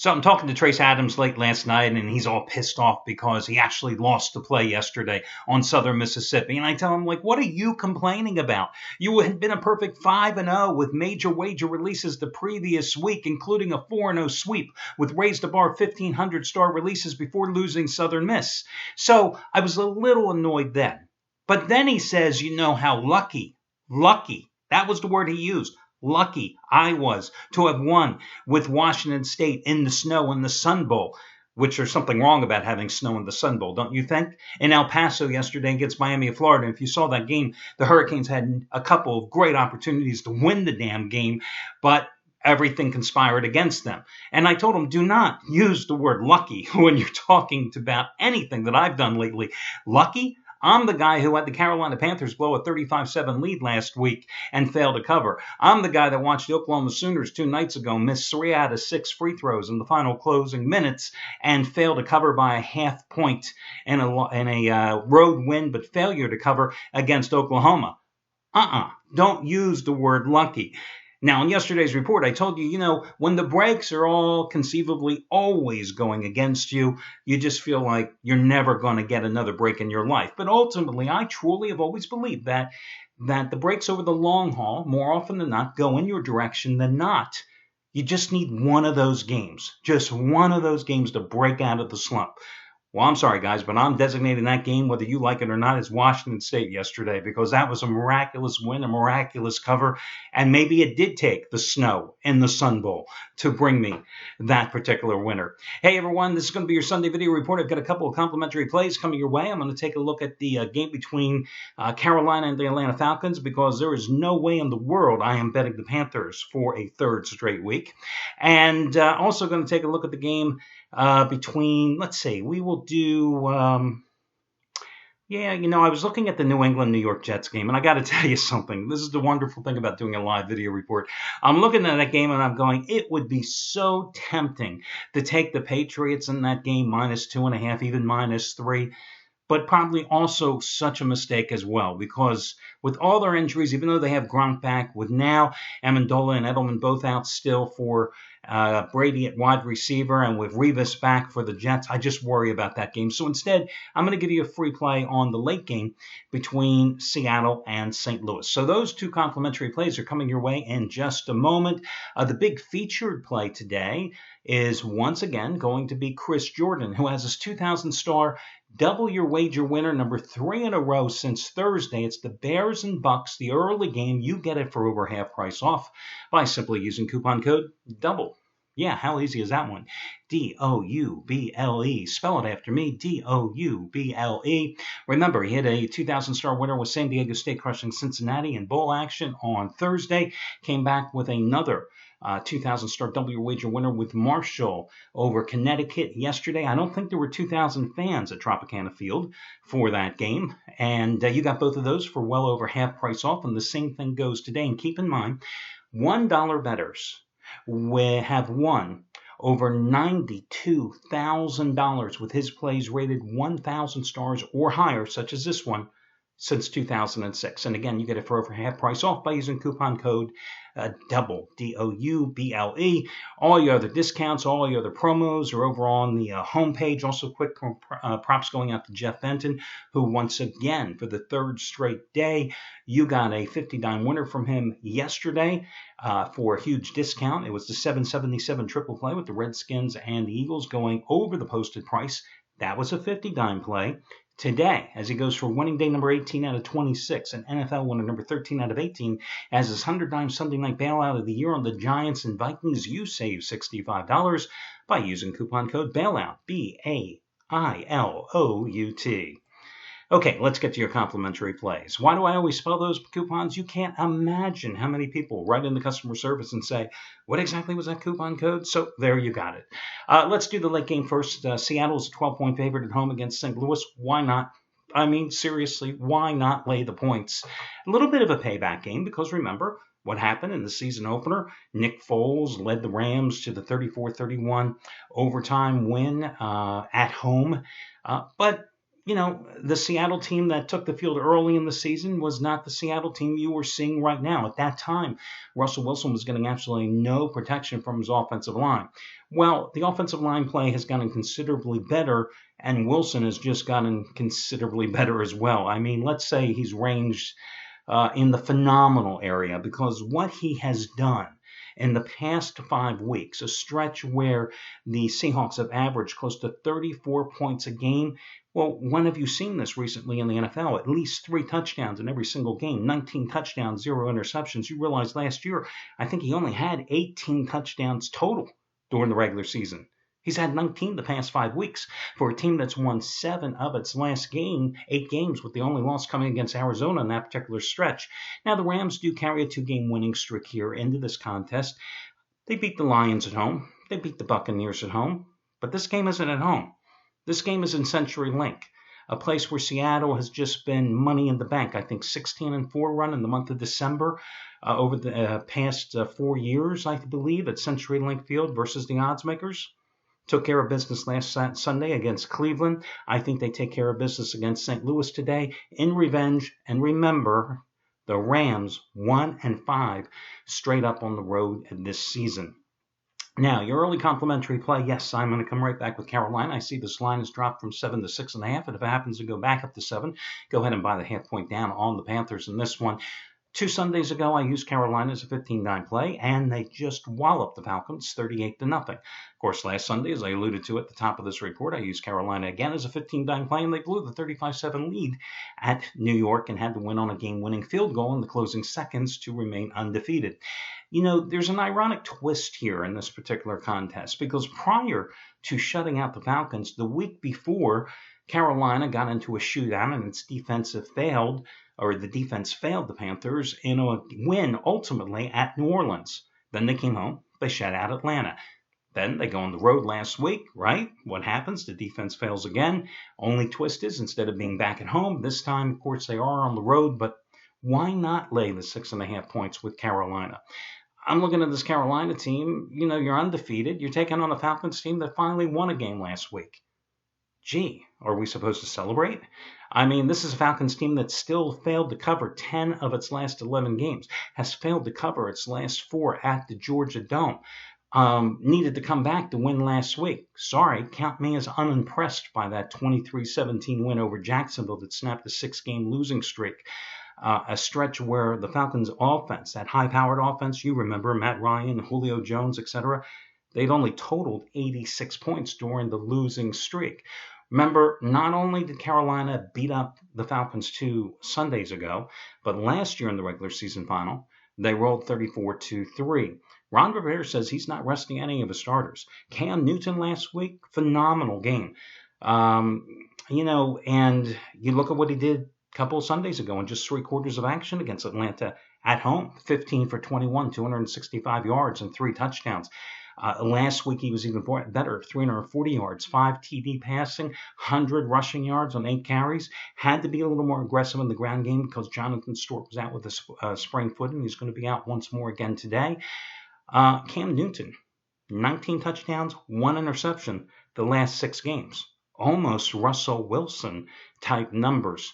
So I'm talking to Trace Adams late last night, and he's all pissed off because he actually lost the play yesterday on Southern Mississippi. And I tell him, like, what are you complaining about? You had been a perfect 5-0 with major wager releases the previous week, including a 4-0 sweep with Raise the Bar 1,500 star releases before losing Southern Miss. So I was a little annoyed then. But then he says, you know how lucky, that was the word he used. Lucky I was to have won with Washington State in the snow in the Sun Bowl, which there's something wrong about having snow in the Sun Bowl, don't you think? In El Paso yesterday against Miami of Florida, if you saw that game, the Hurricanes had a couple of great opportunities to win the damn game, but everything conspired against them. And I told him, do not use the word lucky when you're talking about anything that I've done lately. Lucky? I'm the guy who had the Carolina Panthers blow a 35-7 lead last week and fail to cover. I'm the guy that watched the Oklahoma Sooners 2 nights ago miss 3 out of 6 free throws in the final closing minutes and fail to cover by a half point in a road win, but failure to cover against Oklahoma. Don't use the word lucky. Now, in yesterday's report, I told you, when the breaks are all conceivably always going against you, you just feel like you're never going to get another break in your life. But ultimately, I truly have always believed that the breaks over the long haul, more often than not, go in your direction than not. You just need one of those games, just one of those games to break out of the slump. Well, I'm sorry, guys, but I'm designating that game, whether you like it or not, as Washington State yesterday, because that was a miraculous win, a miraculous cover, and maybe it did take the snow in the Sun Bowl to bring me that particular winner. Hey, everyone, this is going to be your Sunday video report. I've got a couple of complimentary plays coming your way. I'm going to take a look at the game between Carolina and the Atlanta Falcons, because there is no way in the world I am betting the Panthers for a third straight week. And also going to take a look at the game between, let's see, we will do, I was looking at the New England-New York Jets game, and I got to tell you something. This is the wonderful thing about doing a live video report. I'm looking at that game, and I'm going, it would be so tempting to take the Patriots in that game -2.5, even -3. But probably also such a mistake as well, because with all their injuries, even though they have Gronk back, with now Amendola and Edelman both out still for Brady at wide receiver, and with Revis back for the Jets, I just worry about that game. So instead, I'm going to give you a free play on the late game between Seattle and St. Louis. So those two complimentary plays are coming your way in just a moment. The big featured play today is once again going to be Chris Jordan, who has his 2,000 star double your wager winner, number 3 in a row since Thursday. It's the Bears and Bucks, the early game. You get it for over half price off by simply using coupon code DOUBLE. Yeah, how easy is that one? DOUBLE. Spell it after me, DOUBLE. Remember, he had a 2,000 star winner with San Diego State crushing Cincinnati in bowl action on Thursday. Came back with another 2,000 star double your wager winner with Marshall over Connecticut yesterday. I don't think there were 2,000 fans at Tropicana Field for that game. And you got both of those for well over half price off. And the same thing goes today. And keep in mind, $1 bettors have won over $92,000 with his plays rated 1,000 stars or higher, such as this one, since 2006. And again, you get it for over half price off by using coupon code DOUBLE, DOUBLE. All your other discounts, all your other promos are over on the homepage. Also, quick props going out to Jeff Benton, who once again, for the third straight day, you got a 50-dime winner from him yesterday for a huge discount. It was the 777 triple play with the Redskins and the Eagles going over the posted price. That was a 50-dime play. Today, as he goes for winning day number 18 out of 26, and NFL winner number 13 out of 18, as his 100-dime Sunday night bailout of the year on the Giants and Vikings, you save $65 by using coupon code BAILOUT, BAILOUT. Okay, let's get to your complimentary plays. Why do I always spell those coupons? You can't imagine how many people write in the customer service and say, what exactly was that coupon code? So there you got it. Let's do the late game first. Seattle's a 12-point favorite at home against St. Louis. Why not? I mean, seriously, why not lay the points? A little bit of a payback game because remember what happened in the season opener. Nick Foles led the Rams to the 34-31 overtime win at home. But The Seattle team that took the field early in the season was not the Seattle team you were seeing right now. At that time, Russell Wilson was getting absolutely no protection from his offensive line. Well, the offensive line play has gotten considerably better, and Wilson has just gotten considerably better as well. I mean, let's say he's ranged in the phenomenal area, because what he has done in the past 5 weeks, a stretch where the Seahawks have averaged close to 34 points a game. Well, when have you seen this recently in the NFL? At least 3 touchdowns in every single game, 19 touchdowns, 0 interceptions. You realize last year, I think he only had 18 touchdowns total during the regular season. He's had 19 the past 5 weeks for a team that's won 7 of its last 8 games, with the only loss coming against Arizona in that particular stretch. Now, the Rams do carry a 2-game winning streak here into this contest. They beat the Lions at home. They beat the Buccaneers at home. But this game isn't at home. This game is in CenturyLink, a place where Seattle has just been money in the bank. I think 16-4 run in the month of December over the past 4 years, I believe, at CenturyLink Field versus the odds makers. Took care of business last Sunday against Cleveland. I think they take care of business against St. Louis today in revenge. And remember, the Rams 1-5 straight up on the road this season. Now, your early complimentary play, yes, I'm going to come right back with Carolina. I see this line has dropped from 7 to 6.5, and if it happens to go back up to 7, go ahead and buy the half point down on the Panthers in this one. 2 Sundays ago, I used Carolina as a 15-9 play, and they just walloped the Falcons 38-0. Of course, last Sunday, as I alluded to at the top of this report, I used Carolina again as a 15-9 play, and they blew the 35-7 lead at New York and had to win on a game-winning field goal in the closing seconds to remain undefeated. There's an ironic twist here in this particular contest, because prior to shutting out the Falcons, the week before, Carolina got into a shootout and its defense failed the Panthers in a win ultimately at New Orleans. Then they came home, they shut out Atlanta. Then they go on the road last week, right? What happens? The defense fails again. Only twist is, instead of being back at home, this time, of course, they are on the road, but why not lay the 6.5 points with Carolina? I'm looking at this Carolina team. You're undefeated. You're taking on a Falcons team that finally won a game last week. Gee, are we supposed to celebrate? I mean, this is a Falcons team that still failed to cover 10 of its last 11 games, has failed to cover its last 4 at the Georgia Dome. Needed to come back to win last week. Sorry, count me as unimpressed by that 23-17 win over Jacksonville that snapped a 6-game losing streak. A stretch where the Falcons' offense, that high-powered offense, you remember, Matt Ryan, Julio Jones, etc., they'd only totaled 86 points during the losing streak. Remember, not only did Carolina beat up the Falcons 2 Sundays ago, but last year in the regular season final, they rolled 34-3. Ron Rivera says he's not resting any of his starters. Cam Newton last week, phenomenal game. And you look at what he did a couple of Sundays ago in just 3 quarters of action against Atlanta at home, 15 for 21, 265 yards and 3 touchdowns. Last week, he was even better, 340 yards, 5 TD passing, 100 rushing yards on 8 carries. Had to be a little more aggressive in the ground game because Jonathan Stewart was out with a sprained foot, and he's going to be out once more again today. Cam Newton, 19 touchdowns, 1 interception the last 6 games. Almost Russell Wilson type numbers.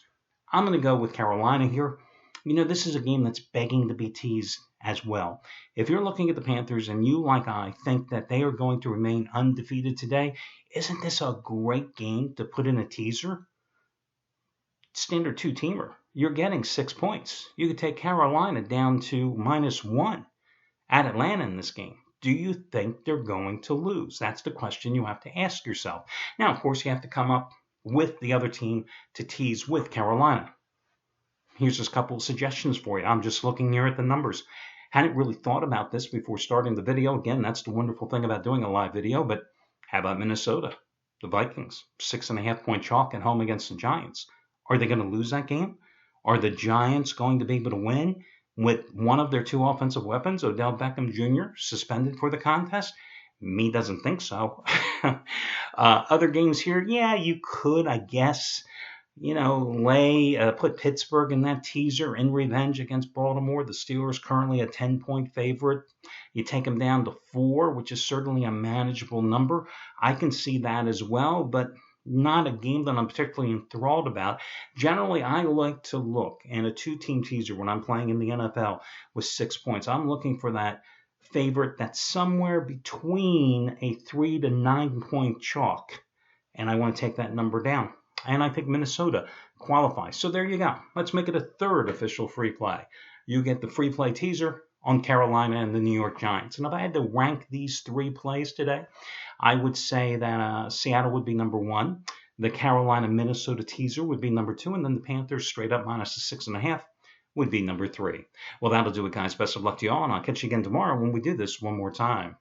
I'm going to go with Carolina here. This is a game that's begging to be teased as well. If you're looking at the Panthers and you, like I, think that they are going to remain undefeated today, isn't this a great game to put in a teaser? Standard 2-teamer. You're getting 6 points. You could take Carolina down to -1 at Atlanta in this game. Do you think they're going to lose? That's the question you have to ask yourself. Now, of course, you have to come up with the other team to tease with Carolina. Here's just a couple of suggestions for you. I'm just looking here at the numbers. Hadn't really thought about this before starting the video. Again, that's the wonderful thing about doing a live video. But how about Minnesota? The Vikings, 6.5 point chalk at home against the Giants. Are they going to lose that game? Are the Giants going to be able to win with one of their 2 offensive weapons, Odell Beckham Jr., suspended for the contest? Me doesn't think so. Other games here, yeah, you could, I guess, put Pittsburgh in that teaser in revenge against Baltimore. The Steelers currently a 10-point favorite. You take them down to 4, which is certainly a manageable number. I can see that as well, but not a game that I'm particularly enthralled about. Generally, I like to look in a two-team teaser when I'm playing in the NFL with 6 points. I'm looking for that favorite that's somewhere between a 3 to 9 point chalk, and I want to take that number down. And I think Minnesota qualifies. So there you go. Let's make it a third official free play. You get the free play teaser on Carolina and the New York Giants. And if I had to rank these three plays today, I would say that Seattle would be number one. The Carolina-Minnesota teaser would be number two. And then the Panthers straight up minus the 6.5 would be number three. Well, that'll do it, guys. Best of luck to you all. And I'll catch you again tomorrow when we do this one more time.